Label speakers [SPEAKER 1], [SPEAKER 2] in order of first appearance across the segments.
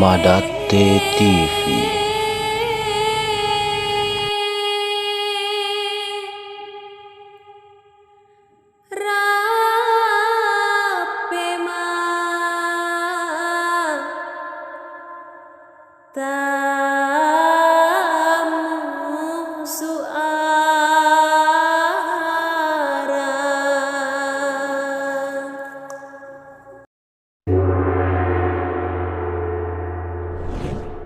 [SPEAKER 1] Armadate TV.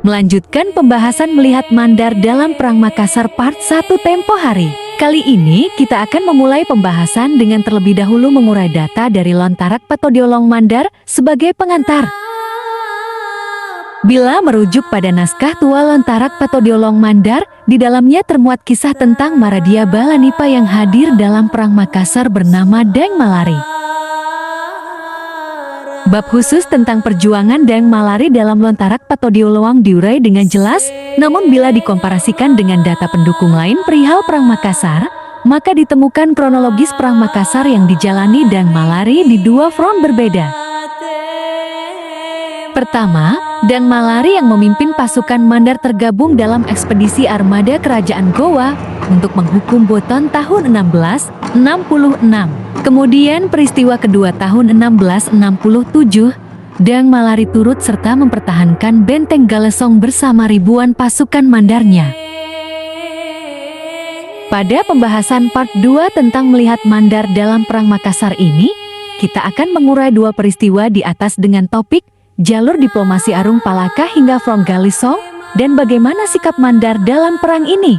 [SPEAKER 2] Melanjutkan pembahasan melihat Mandar dalam Perang Makassar Part 1 tempo hari. Kali ini kita akan memulai pembahasan dengan terlebih dahulu mengurai data dari Lontarak Patodiolong Mandar sebagai pengantar. Bila merujuk pada naskah tua Lontarak Patodiolong Mandar, di dalamnya termuat kisah tentang Maradia Balanipa yang hadir dalam Perang Makassar bernama Deng Malari. Bab khusus tentang perjuangan Deng Malari dalam Lontarak Patodiolong diurai dengan jelas, namun bila dikomparasikan dengan data pendukung lain perihal Perang Makassar, maka ditemukan kronologis Perang Makassar yang dijalani Deng Malari di dua front berbeda. Pertama, Deng Malari yang memimpin pasukan Mandar tergabung dalam ekspedisi armada kerajaan Gowa untuk menghukum Buton tahun 1666. Kemudian peristiwa kedua tahun 1667, Deng Malari turut serta mempertahankan benteng Galesong bersama ribuan pasukan Mandarnya. Pada pembahasan part 2 tentang melihat Mandar dalam Perang Makassar ini, kita akan mengurai dua peristiwa di atas dengan topik jalur diplomasi Arung Palaka hingga Front Galesong dan bagaimana sikap Mandar dalam perang ini.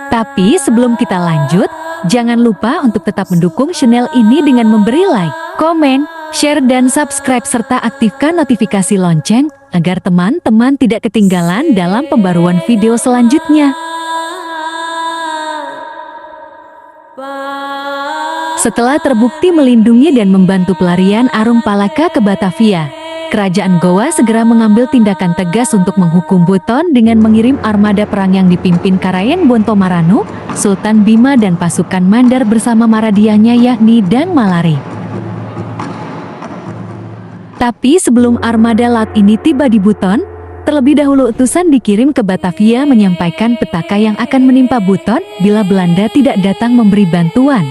[SPEAKER 2] Tapi sebelum kita lanjut, jangan lupa untuk tetap mendukung channel ini dengan memberi like, komen, share, dan subscribe serta aktifkan notifikasi lonceng agar teman-teman tidak ketinggalan dalam pembaruan video selanjutnya. Setelah terbukti melindungi dan membantu pelarian Arung Palaka ke Batavia, Kerajaan Gowa segera mengambil tindakan tegas untuk menghukum Buton dengan mengirim armada perang yang dipimpin Karayen Bontomaranu, Sultan Bima dan pasukan Mandar bersama maradiahnya yakni Deng Malari. Tapi sebelum armada laut ini tiba di Buton, terlebih dahulu utusan dikirim ke Batavia menyampaikan petaka yang akan menimpa Buton bila Belanda tidak datang memberi bantuan.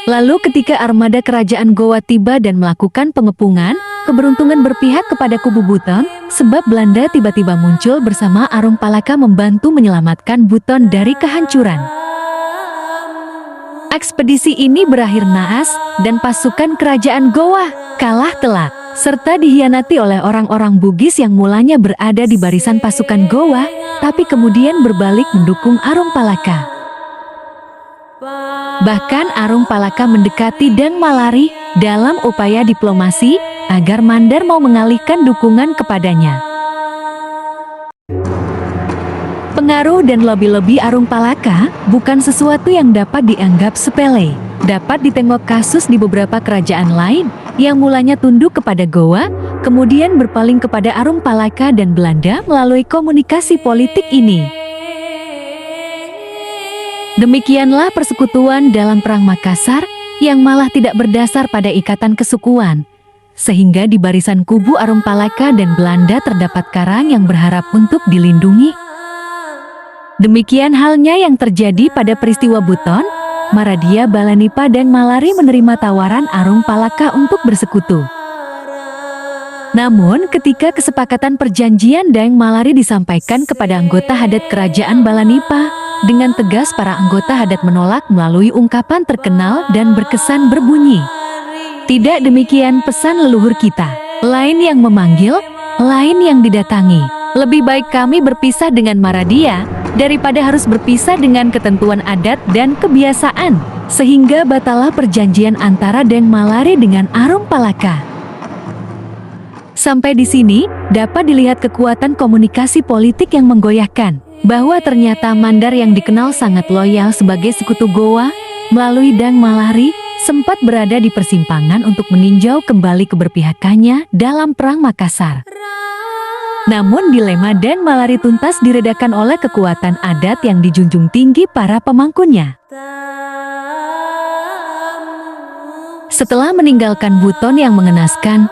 [SPEAKER 2] Lalu ketika armada kerajaan Gowa tiba dan melakukan pengepungan, keberuntungan berpihak kepada kubu Buton, sebab Belanda tiba-tiba muncul bersama Arung Palaka membantu menyelamatkan Buton dari kehancuran. Ekspedisi ini berakhir naas dan pasukan kerajaan Gowa kalah telak, serta dihianati oleh orang-orang Bugis yang mulanya berada di barisan pasukan Gowa, tapi kemudian berbalik mendukung Arung Palaka. Bahkan Arung Palaka mendekati Deng Malari dalam upaya diplomasi agar Mandar mau mengalihkan dukungan kepadanya. Pengaruh dan lobby-lobby Arung Palaka bukan sesuatu yang dapat dianggap sepele. Dapat ditengok kasus di beberapa kerajaan lain yang mulanya tunduk kepada Gowa, kemudian berpaling kepada Arung Palaka dan Belanda melalui komunikasi politik ini. Demikianlah persekutuan dalam Perang Makassar yang malah tidak berdasar pada ikatan kesukuan, sehingga di barisan kubu Arung Palaka dan Belanda terdapat karang yang berharap untuk dilindungi. Demikian halnya yang terjadi pada peristiwa Buton, Maradia Balanipa dan Malari menerima tawaran Arung Palaka untuk bersekutu. Namun ketika kesepakatan perjanjian Deng Malari disampaikan kepada anggota Hadat Kerajaan Balanipa, dengan tegas para anggota Hadat menolak melalui ungkapan terkenal dan berkesan berbunyi, "Tidak demikian pesan leluhur kita, lain yang memanggil, lain yang didatangi. Lebih baik kami berpisah dengan Maradia, daripada harus berpisah dengan ketentuan adat dan kebiasaan." Sehingga batallah perjanjian antara Deng Malari dengan Arung Palaka. Sampai di sini, dapat dilihat kekuatan komunikasi politik yang menggoyahkan, bahwa ternyata Mandar yang dikenal sangat loyal sebagai sekutu Gowa, melalui Deng Malari, sempat berada di persimpangan untuk meninjau kembali keberpihakannya dalam Perang Makassar. Namun dilema Deng Malari tuntas diredakan oleh kekuatan adat yang dijunjung tinggi para pemangkunnya. Setelah meninggalkan Buton yang mengenaskan,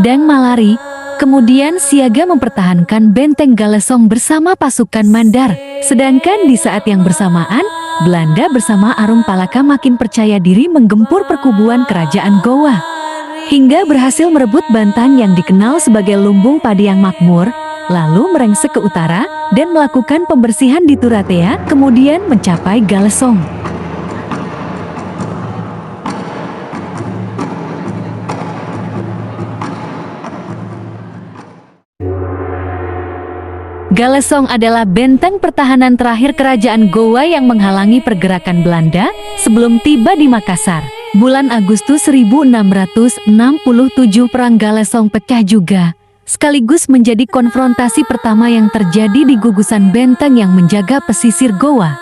[SPEAKER 2] Deng Malari kemudian siaga mempertahankan benteng Galesong bersama pasukan Mandar. Sedangkan di saat yang bersamaan, Belanda bersama Arum Palaka makin percaya diri menggempur perkubuan kerajaan Gowa, hingga berhasil merebut Bantan yang dikenal sebagai lumbung padi yang makmur, lalu merengsek ke utara dan melakukan pembersihan di Turatea, kemudian mencapai Galesong. Galesong adalah benteng pertahanan terakhir kerajaan Gowa yang menghalangi pergerakan Belanda sebelum tiba di Makassar. Bulan Agustus 1667 Perang Galesong pecah juga, sekaligus menjadi konfrontasi pertama yang terjadi di gugusan benteng yang menjaga pesisir Gowa.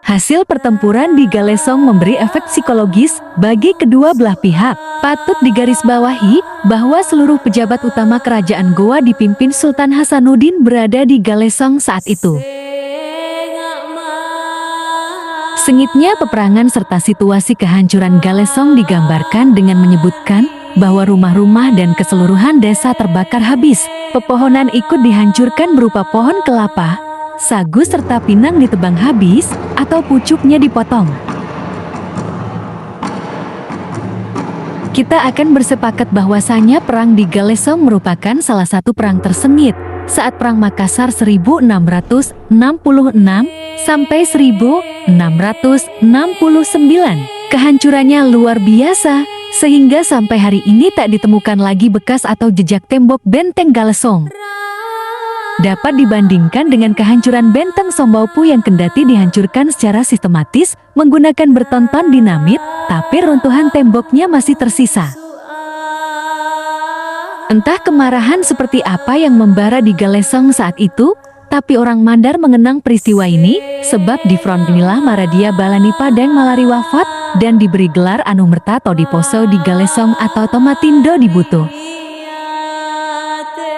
[SPEAKER 2] Hasil pertempuran di Galesong memberi efek psikologis bagi kedua belah pihak. Patut digarisbawahi bahwa seluruh pejabat utama kerajaan Gowa dipimpin Sultan Hasanuddin berada di Galesong saat itu. Sengitnya peperangan serta situasi kehancuran Galesong digambarkan dengan menyebutkan bahwa rumah-rumah dan keseluruhan desa terbakar habis. Pepohonan ikut dihancurkan berupa pohon kelapa, sagu serta pinang ditebang habis atau pucuknya dipotong. Kita akan bersepakat bahwasanya perang di Galesong merupakan salah satu perang tersengit saat Perang Makassar 1666 sampai 1669. Kehancurannya luar biasa sehingga sampai hari ini tak ditemukan lagi bekas atau jejak tembok benteng Galesong. Dapat dibandingkan dengan kehancuran benteng Sombaupu yang kendati dihancurkan secara sistematis menggunakan bertonton dinamit, tapi runtuhan temboknya masih tersisa. Entah kemarahan seperti apa yang membara di Galesong saat itu, tapi orang Mandar mengenang peristiwa ini, sebab di front inilah Maradia Balanipa Deng Malari wafat dan diberi gelar Anumerta Todiposo di Galesong atau Tomatindo di Butuh.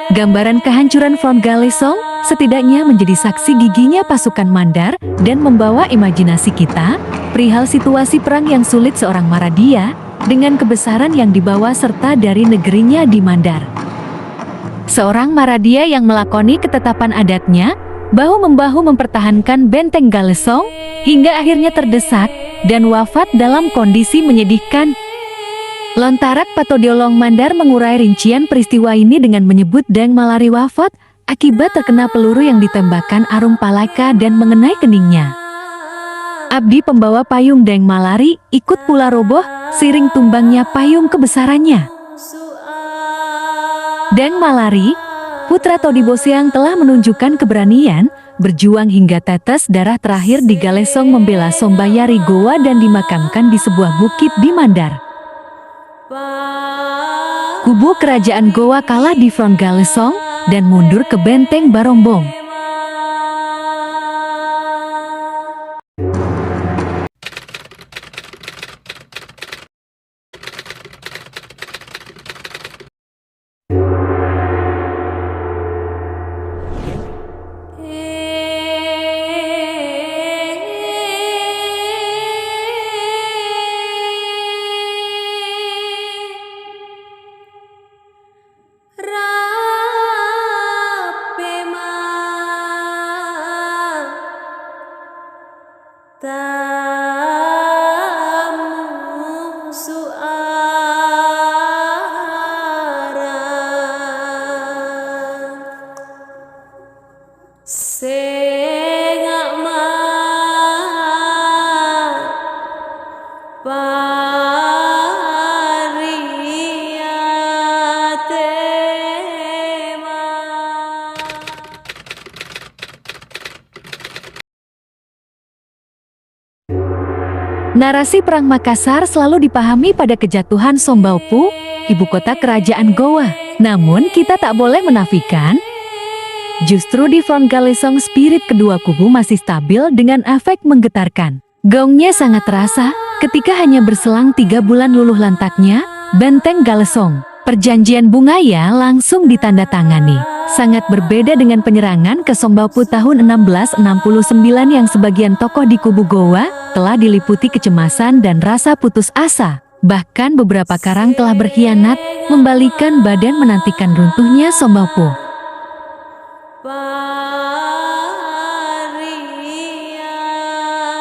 [SPEAKER 2] Gambaran kehancuran front Galesong setidaknya menjadi saksi giginya pasukan Mandar dan membawa imajinasi kita perihal situasi perang yang sulit seorang Maradia dengan kebesaran yang dibawa serta dari negerinya di Mandar. Seorang Maradia yang melakoni ketetapan adatnya bahu-membahu mempertahankan benteng Galesong hingga akhirnya terdesak dan wafat dalam kondisi menyedihkan. Lontarak Patodiolong Mandar mengurai rincian peristiwa ini dengan menyebut Deng Malari wafat akibat terkena peluru yang ditembakkan Arum Palaka dan mengenai keningnya. Abdi pembawa payung Deng Malari ikut pula roboh seiring tumbangnya payung kebesarannya. Deng Malari, putra Todiboso yang telah menunjukkan keberanian, berjuang hingga tetes darah terakhir di Galesong membela Sombayari Gowa dan dimakamkan di sebuah bukit di Mandar. Kubu kerajaan Gowa kalah di front Galesong dan mundur ke benteng Barombong. Narasi Perang Makassar selalu dipahami pada kejatuhan Sombaupu, ibu kota kerajaan Gowa. Namun kita tak boleh menafikan, justru di front Galesong spirit kedua kubu masih stabil dengan efek menggetarkan. Gongnya sangat terasa ketika hanya berselang 3 bulan luluh lantaknya benteng Galesong. Perjanjian Bungaya langsung ditandatangani. Sangat berbeda dengan penyerangan ke Sombaupu tahun 1669 yang sebagian tokoh di kubu Gowa telah diliputi kecemasan dan rasa putus asa. Bahkan beberapa karang telah berkhianat, membalikan badan menantikan runtuhnya Sombapo.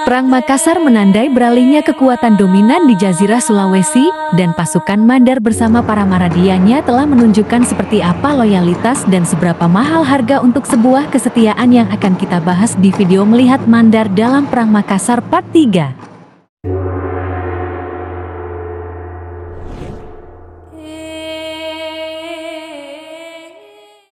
[SPEAKER 2] Perang Makassar menandai beralihnya kekuatan dominan di Jazirah Sulawesi, dan pasukan Mandar bersama para maradianya telah menunjukkan seperti apa loyalitas dan seberapa mahal harga untuk sebuah kesetiaan yang akan kita bahas di video Melihat Mandar dalam Perang Makassar Part 3.